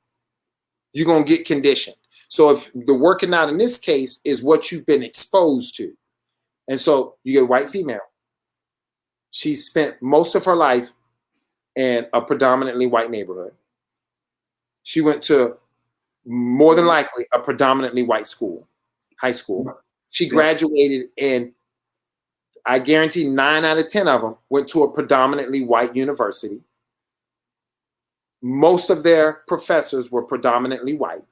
You're going to get conditioned. So if the working out in this case is what you've been exposed to. And so you get a white female. She spent most of her life in a predominantly white neighborhood. She went to, more than likely, a predominantly white school, high school. She graduated in, I guarantee 9 out of 10 of them went to a predominantly white university. Most of their professors were predominantly white.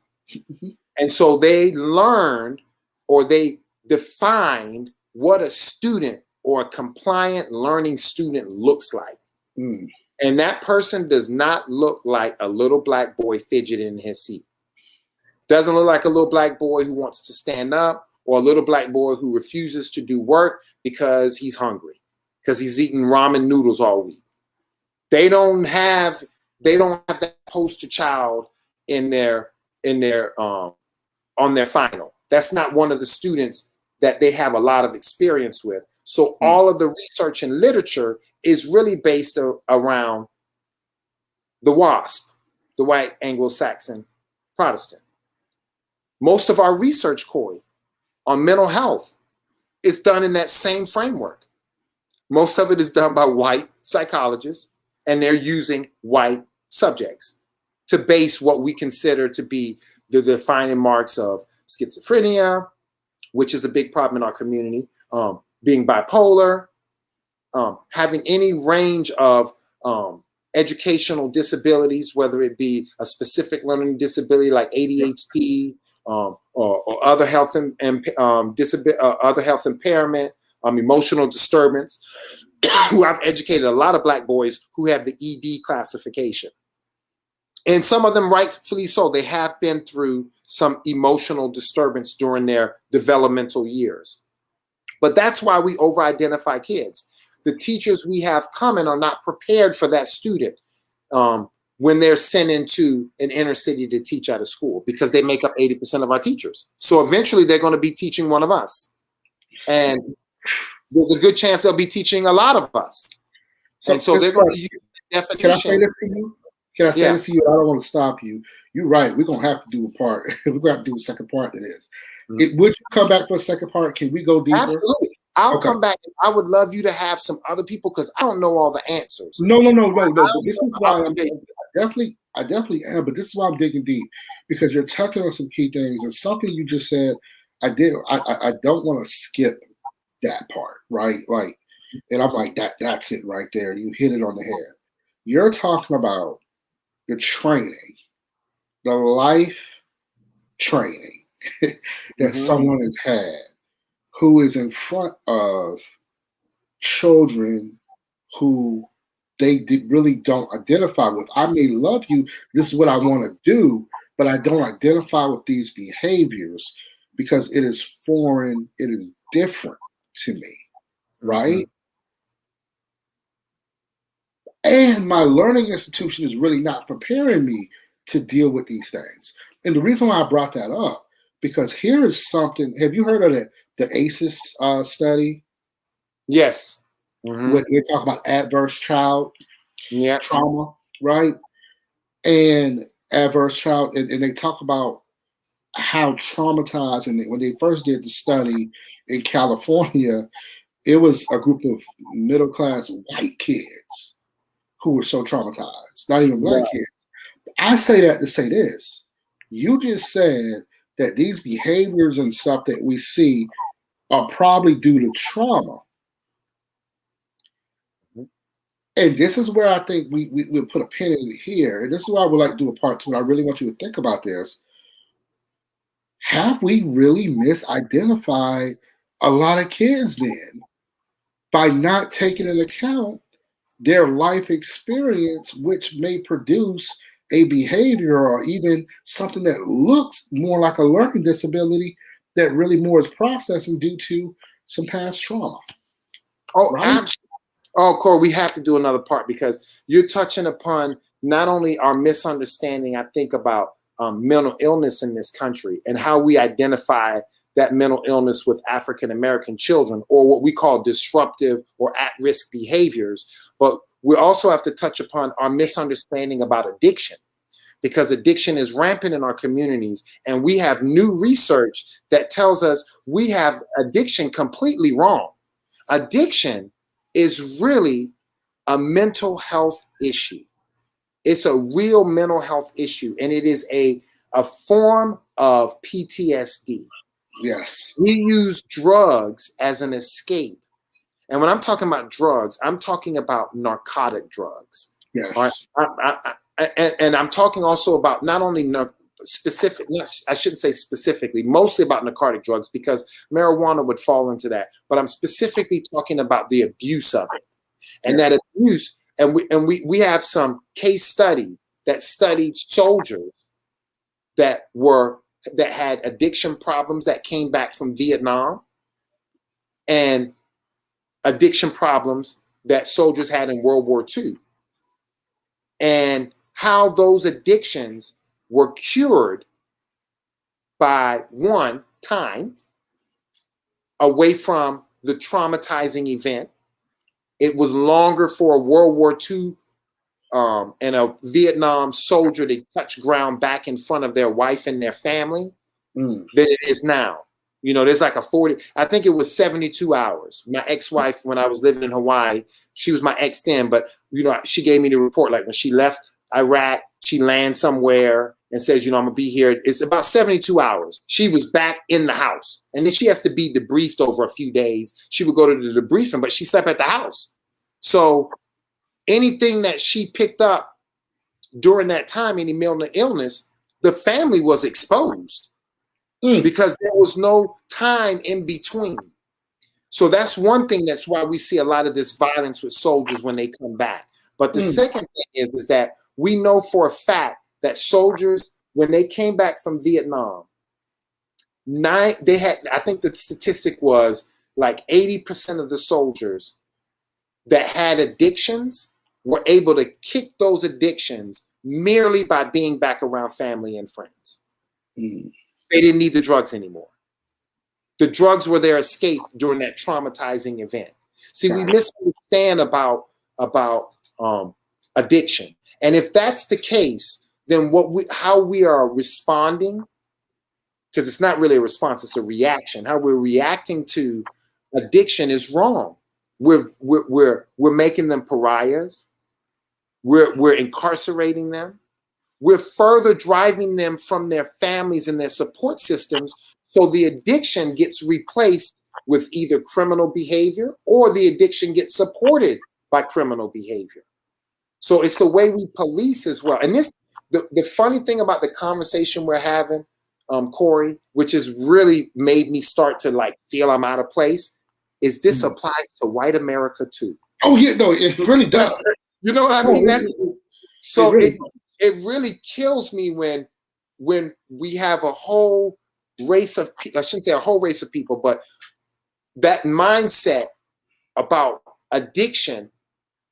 And so they learned, or they defined, what a student or a compliant learning student looks like. And that person does not look like a little Black boy fidgeting in his seat. Doesn't look like a little Black boy who wants to stand up, or a little Black boy who refuses to do work because he's hungry, because he's eating ramen noodles all week. They don't have that poster child in their on their final. That's not one of the students that they have a lot of experience with. So all of the research and literature is really based around the WASP, the white Anglo-Saxon Protestant. Most of our research, Corey, on mental health is done in that same framework. Most of it is done by white psychologists, and they're using white subjects to base what we consider to be the defining marks of schizophrenia, which is a big problem in our community, being bipolar, having any range of educational disabilities, whether it be a specific learning disability like ADHD, or other health other health impairment, emotional disturbance. Who I've educated a lot of Black boys who have the ED classification. And some of them rightfully so. They have been through some emotional disturbance during their developmental years. But that's why we over-identify kids. The teachers we have coming are not prepared for that student when they're sent into an inner city to teach at a school, because they make up 80% of our teachers. So eventually they're going to be teaching one of us. And there's a good chance they'll be teaching a lot of us. So they're going to use the definition. Can I say this to you? Can I say this to you? I don't want to stop you. You're right. We're going to have to do a part. We're going to have to do a second part to this. Would you come back for a second part? Can we go deeper? Absolutely. I'll come back. I would love you to have some other people, because I don't know all the answers. No. This is why I definitely am. But this is why I'm digging deep, because you're touching on some key things, and something you just said. I don't want to skip that part, right? Like, and I'm like, that's it right there. You hit it on the head. You're talking about the training, the life training that someone has had, who is in front of children who they really don't identify with. I may love you, this is what I want to do, but I don't identify with these behaviors because it is foreign, it is different to me, right? And my learning institution is really not preparing me to deal with these things. And the reason why I brought that up, because here is something, have you heard of the ACEs study? Yes. Where they talk about adverse child trauma, right? And adverse child, and they talk about how traumatized, and when they first did the study in California, it was a group of middle-class white kids who were so traumatized, not even black kids. I say that to say this. You just said that these behaviors and stuff that we see are probably due to trauma. And this is where I think we'll put a pin in it here. And this is why I would like to do a part 2. And I really want you to think about this. Have we really misidentified a lot of kids then by not taking into account their life experience, which may produce a behavior or even something that looks more like a learning disability that really more is processing due to some past trauma? Oh, right? Absolutely. Oh, Corey, we have to do another part, because you're touching upon not only our misunderstanding, I think, about mental illness in this country and how we identify that mental illness with African-American children, or what we call disruptive or at-risk behaviors. But we also have to touch upon our misunderstanding about addiction, because addiction is rampant in our communities. And we have new research that tells us we have addiction completely wrong. Addiction is really a mental health issue. It's a real mental health issue, and it is a form of PTSD. Yes. We use drugs as an escape. And when I'm talking about drugs, I'm talking about narcotic drugs. Yes. And I'm talking also about not only specific, I shouldn't say specifically, mostly about narcotic drugs, because marijuana would fall into that. But I'm specifically talking about the abuse of it. And that abuse, and we have some case studies that studied soldiers that had addiction problems that came back from Vietnam, and addiction problems that soldiers had in World War II, and how those addictions were cured by, one, time away from the traumatizing event. It was longer for a World War II and a Vietnam soldier to touch ground back in front of their wife and their family than it is now. You know, there's like I think it was 72 hours. My ex-wife, when I was living in Hawaii, she was my ex then, but, you know, she gave me the report, like when she left Iraq, she lands somewhere and says, you know, I'm going to be here. It's about 72 hours. She was back in the house. And then she has to be debriefed over a few days. She would go to the debriefing, but she slept at the house. So anything that she picked up during that time, any mental illness, the family was exposed because there was no time in between. So that's one thing. That's why we see a lot of this violence with soldiers when they come back. But the second thing is that we know for a fact that soldiers, when they came back from Vietnam, I think the statistic was like 80% of the soldiers that had addictions were able to kick those addictions merely by being back around family and friends. Mm. They didn't need the drugs anymore. The drugs were their escape during that traumatizing event. See, we misunderstand about addiction. And if that's the case, then how we are responding, because it's not really a response, it's a reaction. How we're reacting to addiction is wrong. We're making them pariahs. We're incarcerating them. We're further driving them from their families and their support systems. So the addiction gets replaced with either criminal behavior or the addiction gets supported by criminal behavior. So it's the way we police as well. And the funny thing about the conversation we're having, Corey, which has really made me start to like feel I'm out of place, is this applies to white America too. Oh yeah, no, it really does. You know what I mean? It really kills me when we have a whole race of people, I shouldn't say a whole race of people, but that mindset about addiction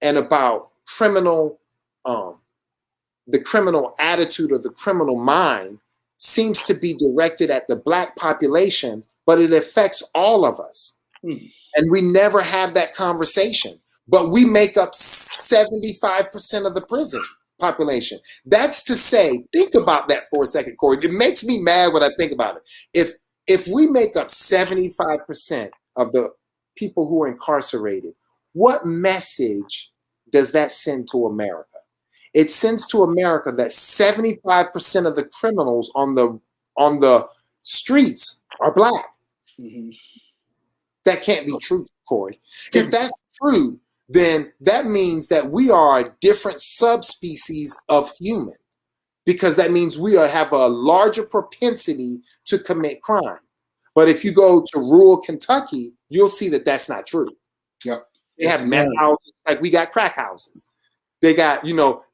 and about criminal, the criminal attitude or the criminal mind seems to be directed at the Black population, but it affects all of us. And we never have that conversation, but we make up 75% of the prison population. That's to say, think about that for a second, Corey. It makes me mad when I think about it. If we make up 75% of the people who are incarcerated, what message does that send to America? It sends to America that 75% of the criminals on the streets are Black. Mm-hmm. That can't be true, Corey. If that's true, then that means that we are a different subspecies of human, because that means we have a larger propensity to commit crime. But if you go to rural Kentucky, you'll see that that's not true. Yep. They have meth houses, like we got crack houses. They got,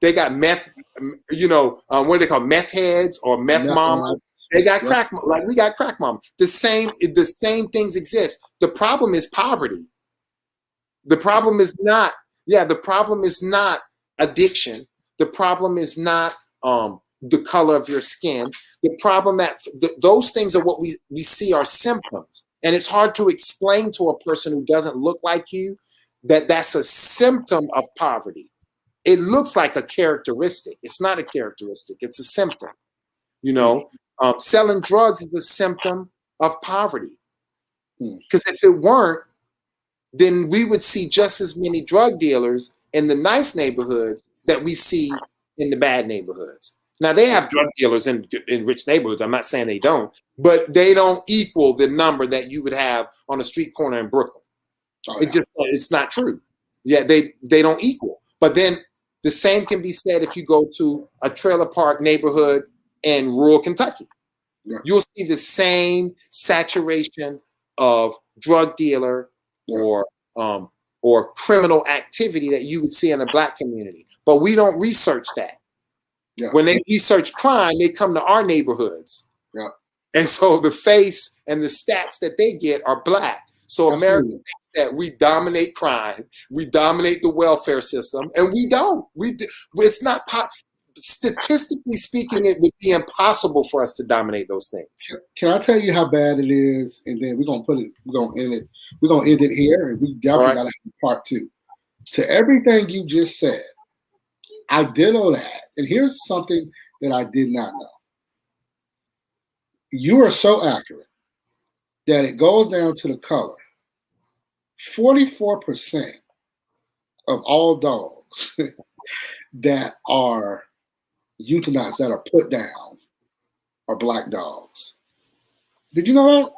they got meth, what do they call meth heads or meth mamas? They got crack, like we got crack mom. The same things exist. The problem is poverty. The problem is not, the problem is not addiction. The problem is not the color of your skin. The problem those things are what we see are symptoms. And it's hard to explain to a person who doesn't look like you that that's a symptom of poverty. It looks like a characteristic. It's not a characteristic. It's a symptom. Selling drugs is a symptom of poverty. Because if it weren't, then we would see just as many drug dealers in the nice neighborhoods that we see in the bad neighborhoods. Now, they have drug dealers in rich neighborhoods. I'm not saying they don't, but they don't equal the number that you would have on a street corner in Brooklyn. Oh, yeah. It's not true. Yeah, they don't equal. But then the same can be said if you go to a trailer park neighborhood in rural Kentucky. Yeah. You'll see the same saturation of drug dealer or criminal activity that you would see in a Black community. But we don't research that. Yeah. When they research crime, they come to our neighborhoods. Yeah. And so the face and the stats that they get are Black. So America thinks that we dominate crime, we dominate the welfare system, and we don't. It's not statistically speaking, it would be impossible for us to dominate those things. Can I tell you how bad it is? And then we're gonna end it here, and we definitely gotta have part 2. To everything you just said, I ditto that. And here's something that I did not know. You are so accurate that it goes down to the color. 44% of all dogs that are euthanized, that are put down, are Black dogs. Did you know that?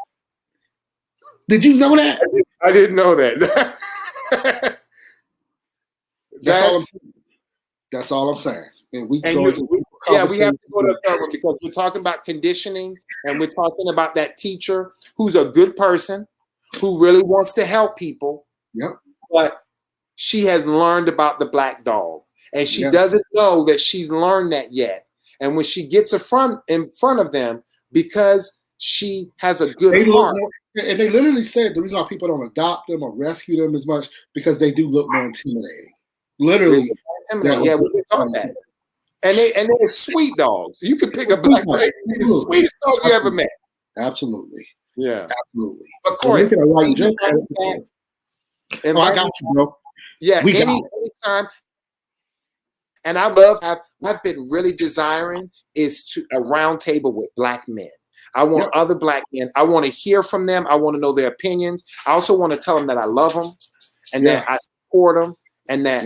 Did you know that? I didn't know that. That's all I'm saying. And we have to go to the third one, because we're talking about conditioning, and we're talking about that teacher who's a good person, who really wants to help people. Yep. But she has learned about the Black dog, and she doesn't know that she's learned that yet. And when she gets in front of them, because she has a good They look heart. more, and they literally said the reason why people don't adopt them or rescue them as much because they do look more intimidating. Literally, that Yeah, was we can talk that. And they're sweet dogs. You can pick a black man, the sweetest dog you ever met. Absolutely. Yeah. Absolutely. But Corey, invite me back. I got you, bro. Yeah, anytime. And I love, I've been really desiring is to a round table with black men. I want other black men. I want to hear from them. I want to know their opinions. I also want to tell them that I love them and that I support them and that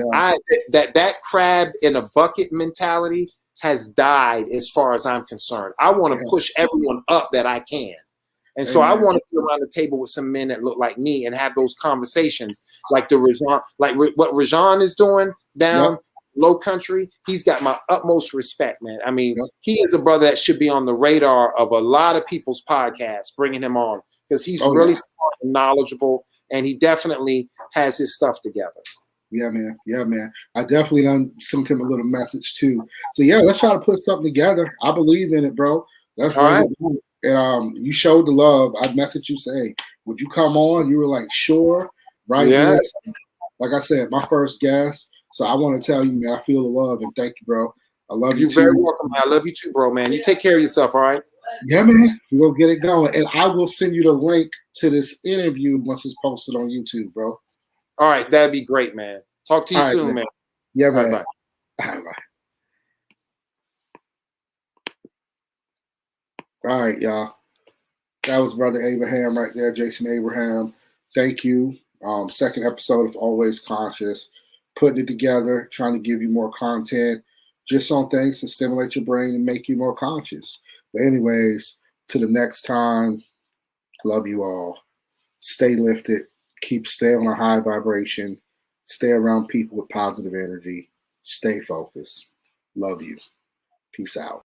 that crab in a bucket mentality has died as far as I'm concerned. I want to push everyone up that I can. And so I want to be around the table with some men that look like me and have those conversations like what Rajan is doing down Low Country. He's got my utmost respect, man. I mean, he is a brother that should be on the radar of a lot of people's podcasts, bringing him on because he's really smart and knowledgeable, and he definitely has his stuff together. Yeah, man. Yeah, man. I definitely done sent him a little message too. So yeah, let's try to put something together. I believe in it, bro. Let's bring it down. And you showed the love. I messaged you saying, would you come on? You were like, sure. Right. Yes. Like I said, my first guest. So I want to tell you, man, I feel the love and thank you, bro. I love you too. You're very welcome, man. I love you too, bro, man. You take care of yourself, all right? Yeah, man. We'll get it going. And I will send you the link to this interview once it's posted on YouTube, bro. All right. That'd be great, man. Talk to you soon, man. Yeah, man. Bye. All right. All right, y'all. That was Brother Abraham right there, Jason Abraham. Thank you. Second episode of Always Conscious. Putting it together, trying to give you more content just on things to stimulate your brain and make you more conscious. But anyways, to the next time, love you all. Stay lifted. Stay on a high vibration. Stay around people with positive energy. Stay focused. Love you. Peace out.